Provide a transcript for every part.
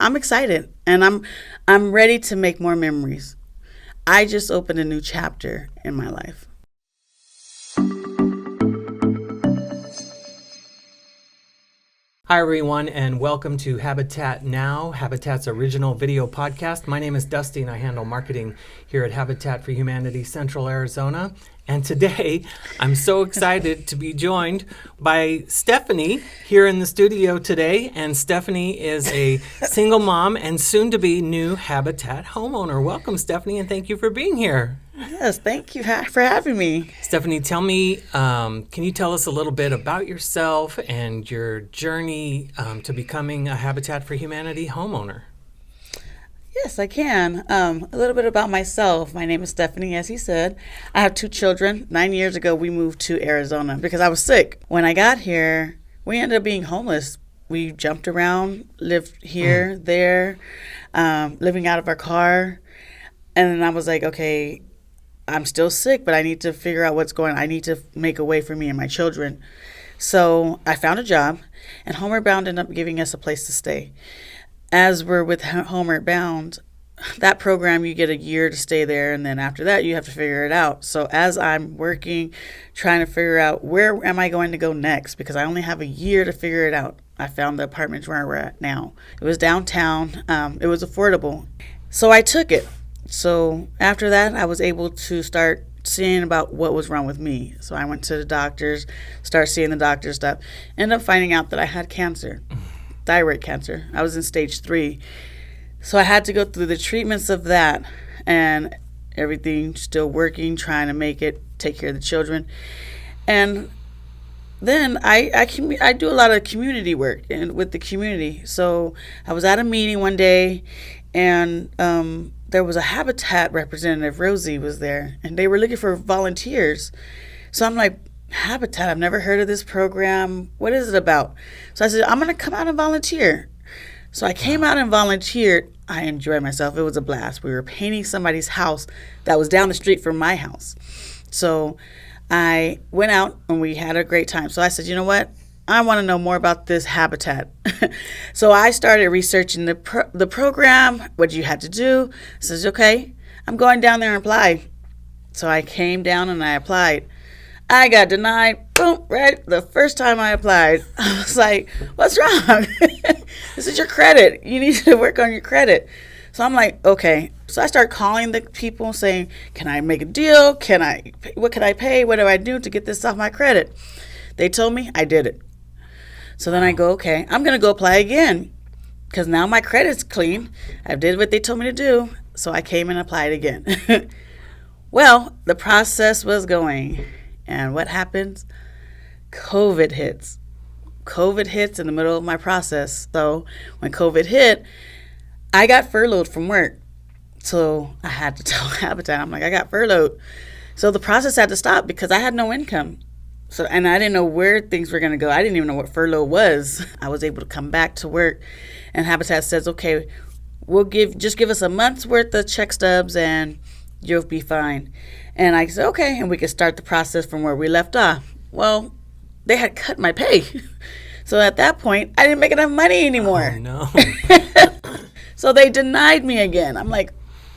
I'm excited, and I'm ready to make more memories. I just opened a new chapter in my life. Hi, everyone, and welcome to Habitat Now, Habitat's original video podcast. My name is Dusty, and I handle marketing here at Habitat for Humanity Central Arizona. And today, I'm so excited to be joined by Stephanie here in the studio today. And Stephanie is a single mom and soon-to-be new Habitat homeowner. Welcome, Stephanie, and thank you for being here. Yes, thank you for having me. Stephanie, tell me, can you tell us a little bit about yourself and your journey to becoming a Habitat for Humanity homeowner? Yes, I can. A little bit about myself. My name is Stephanie, as he said. I have 2 children. 9 years ago, we moved to Arizona because I was sick. When I got here, we ended up being homeless. We jumped around, lived here, there, living out of our car. And then I was like, okay, I'm still sick, but I need to figure out what's going on. I need to make a way for me and my children. So I found a job, and Homeward Bound ended up giving us a place to stay. As we're with Homeward Bound, that program, you get a year to stay there, and then after that, you have to figure it out. So as I'm working, trying to figure out where am I going to go next, because I only have a year to figure it out, I found the apartment where we're at now. It was downtown. It was affordable. So I took it. So after that, I was able to start seeing about what was wrong with me. So I went to the doctors, started seeing the doctor stuff, ended up finding out that I had cancer, thyroid cancer. I was in stage 3. So I had to go through the treatments of that, and everything still working, trying to make it, take care of the children. And then I do a lot of community work and with the community. So I was at a meeting one day, and there was a Habitat representative, Rosie, was there, and they were looking for volunteers. So I'm like, Habitat, I've never heard of this program. What is it about? So I said, I'm going to come out and volunteer. So I came out and volunteered. I enjoyed myself. It was a blast. We were painting somebody's house that was down the street from my house. So I went out and we had a great time. So I said, you know what? I want to know more about this Habitat. So I started researching the program, what you had to do. I says, okay, I'm going down there and apply. So I came down and I applied. I got denied, boom, right the first time I applied. I was like, what's wrong? This is your credit. You need to work on your credit. So I'm like, okay. So I start calling the people saying, can I make a deal? What can I pay? What do I do to get this off my credit? They told me I did it. So then I go, okay, I'm going to go apply again because now my credit's clean. I did what they told me to do. So I came and applied again. Well, the process was going. And what happens? COVID hits. COVID hits in the middle of my process. So when COVID hit, I got furloughed from work. So I had to tell Habitat, I'm like, I got furloughed. So the process had to stop because I had no income. So, and I didn't know where things were going to go. I didn't even know what furlough was. I was able to come back to work, and Habitat says, okay, just give us a month's worth of check stubs and you'll be fine. And I said, okay, and we could start the process from where we left off. Well, they had cut my pay. So at that point, I didn't make enough money anymore. Oh, no. So they denied me again. I'm like,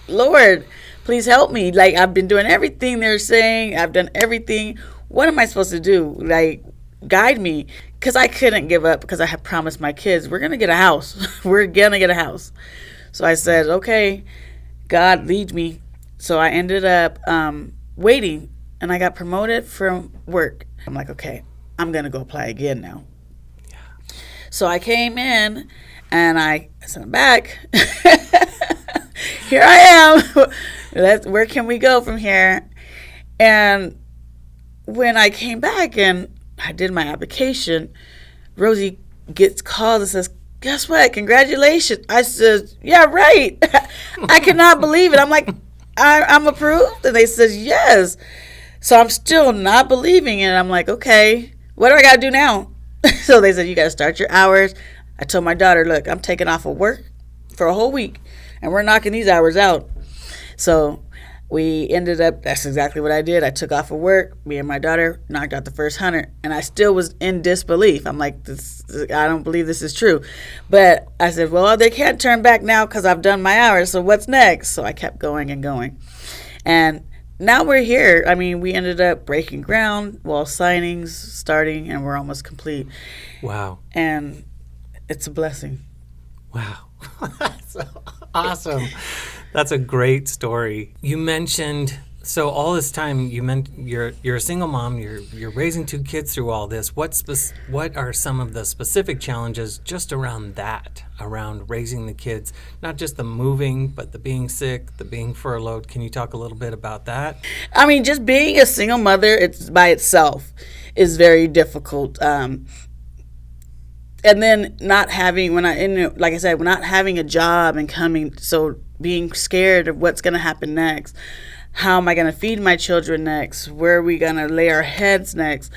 Lord, please help me. Like, I've been doing everything they're saying. I've done everything. What am I supposed to do? Like, guide me. Because I couldn't give up because I had promised my kids, we're going to get a house. We're going to get a house. So I said, okay, God, lead me. So I ended up waiting, and I got promoted from work. I'm like, okay, I'm going to go apply again now. Yeah. So I came in, and I said, I'm back. Here I am. Where can we go from here? And when I came back and I did my application, Rosie gets called and says, guess what? Congratulations. I said, yeah, right. I cannot believe it. I'm like, I'm approved? And they said, yes. So I'm still not believing it. I'm like, okay, what do I got to do now? So they said, you got to start your hours. I told my daughter, look, I'm taking off of work for a whole week, and we're knocking these hours out. So We ended up, that's exactly what I did. I took off of work. Me and my daughter knocked out the first 100. And I still was in disbelief. I'm like, I don't believe this is true. But I said, well, they can't turn back now because I've done my hours. So what's next? So I kept going and going. And now we're here. I mean, we ended up breaking ground, wall signings, starting, and we're almost complete. Wow. And it's a blessing. Wow. That's awesome. That's a great story. You mentioned, so all this time you meant you're a single mom, you're raising 2 kids through all this. What are some of the specific challenges just around that, around raising the kids, not just the moving, but the being sick, the being furloughed? Can you talk a little bit about that? I mean, just being a single mother, it's by itself is very difficult. And then not having, like I said, not having a job and coming, so being scared of what's going to happen next. How am I going to feed my children next? Where are we going to lay our heads next?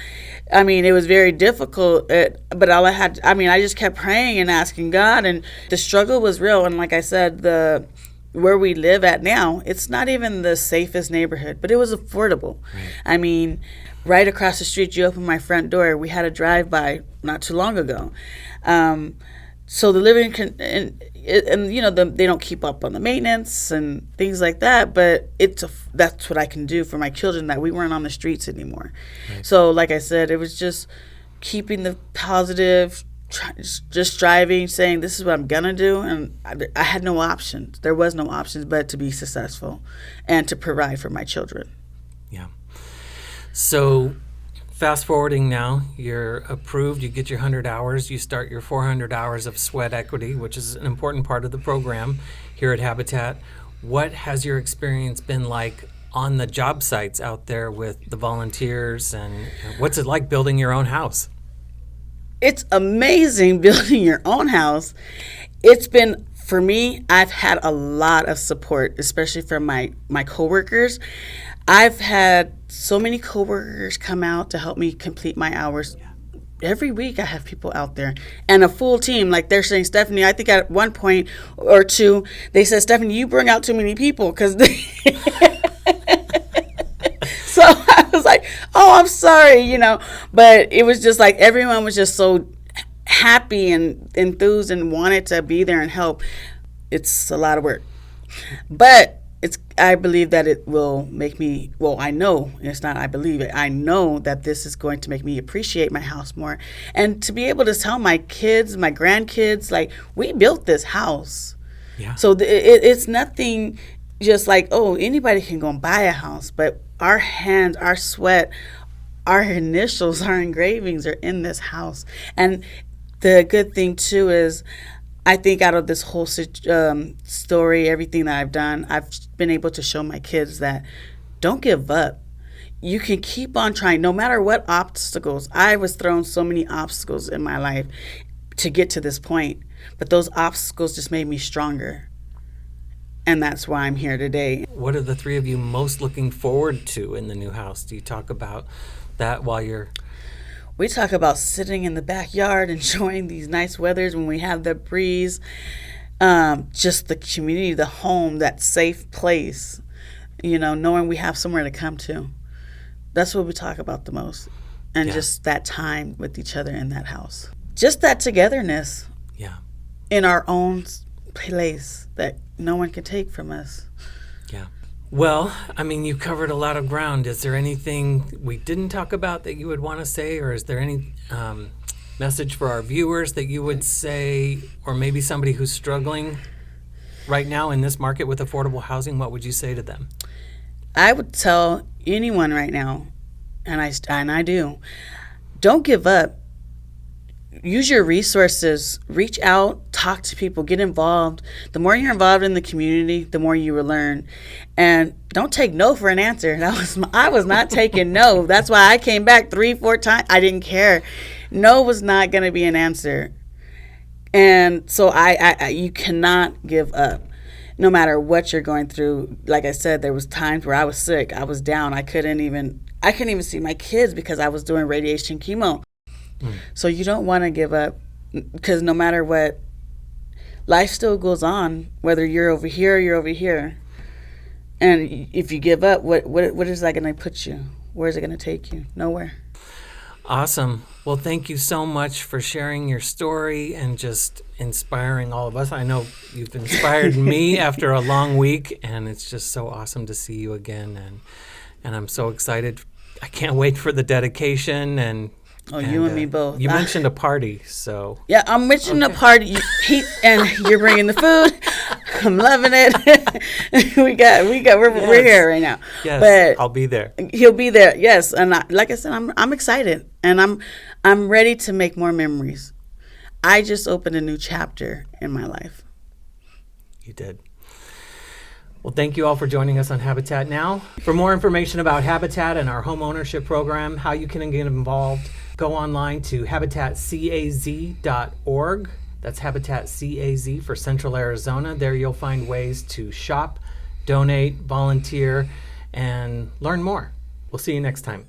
I mean, it was very difficult, but I just kept praying and asking God, and the struggle was real. And like I said, where we live at now, it's not even the safest neighborhood, but it was affordable. Right. I mean, right across the street, you open my front door. We had a drive-by not too long ago. So the living they don't keep up on the maintenance and things like that, but that's what I can do for my children, that we weren't on the streets anymore. Right. So like I said, it was just keeping the positive, just striving, saying this is what I'm gonna do, and I had no options. There was no options but to be successful and to provide for my children. Yeah. So fast forwarding now, you're approved, you get your 100 hours, you start your 400 hours of sweat equity, which is an important part of the program here at Habitat. What has your experience been like on the job sites out there with the volunteers, and what's it like building your own house? It's amazing building your own house. It's been, for me, I've had a lot of support, especially from my coworkers. I've had so many coworkers come out to help me complete my hours. Every week I have people out there and a full team. Like they're saying, Stephanie, I think at one point or two, they said, Stephanie, you bring out too many people because So I was like, oh, I'm sorry, But it was just like everyone was just so happy and enthused and wanted to be there and help. It's a lot of work. But I believe that it will make me, I know, it's not I believe it, I know that this is going to make me appreciate my house more. And to be able to tell my kids, my grandkids, like, we built this house. Yeah. So it's nothing just like, anybody can go and buy a house, but our hands, our sweat, our initials, our engravings are in this house. And the good thing, too, is I think out of this whole story, everything that I've done, I've been able to show my kids that don't give up. You can keep on trying, no matter what obstacles. I was thrown so many obstacles in my life to get to this point, but those obstacles just made me stronger. And that's why I'm here today. What are the 3 of you most looking forward to in the new house? Do you talk about that while you're... We talk about sitting in the backyard, enjoying these nice weathers when we have the breeze, just the community, the home, that safe place, knowing we have somewhere to come to. That's what we talk about the most. And just that time with each other in that house. Just that togetherness. Yeah. In our own place that no one can take from us. Yeah. Well, I mean, you covered a lot of ground. Is there anything we didn't talk about that you would want to say, or is there any message for our viewers that you would say, or maybe somebody who's struggling right now in this market with affordable housing? What would you say to them? I would tell anyone right now, and I do, don't give up. Use your resources, reach out, talk to people, get involved. The more you're involved in the community, the more you will learn. And don't take no for an answer. I was not taking no. That's why I came back 3-4 times. I didn't care. No was not going to be an answer. And so you cannot give up. No matter what you're going through. Like I said, there was times where I was sick. I was down. I couldn't even see my kids because I was doing radiation chemo. So you don't want to give up, because no matter what, life still goes on, whether you're over here or you're over here. And if you give up, what is that going to put you? Where is it going to take you? Nowhere. Awesome. Well, thank you so much for sharing your story and just inspiring all of us. I know you've inspired me after a long week, and it's just so awesome to see you again. And I'm so excited. I can't wait for the dedication. And you and me both. You mentioned a party, so yeah, I'm mentioning a party. And you're bringing the food. I'm loving it. We're here right now. Yes, but I'll be there. He'll be there. Yes, and like I said, I'm excited, and I'm ready to make more memories. I just opened a new chapter in my life. You did. Well, thank you all for joining us on Habitat Now. For more information about Habitat and our home ownership program, how you can get involved, go online to habitatcaz.org. That's Habitat CAZ for Central Arizona. There you'll find ways to shop, donate, volunteer, and learn more. We'll see you next time.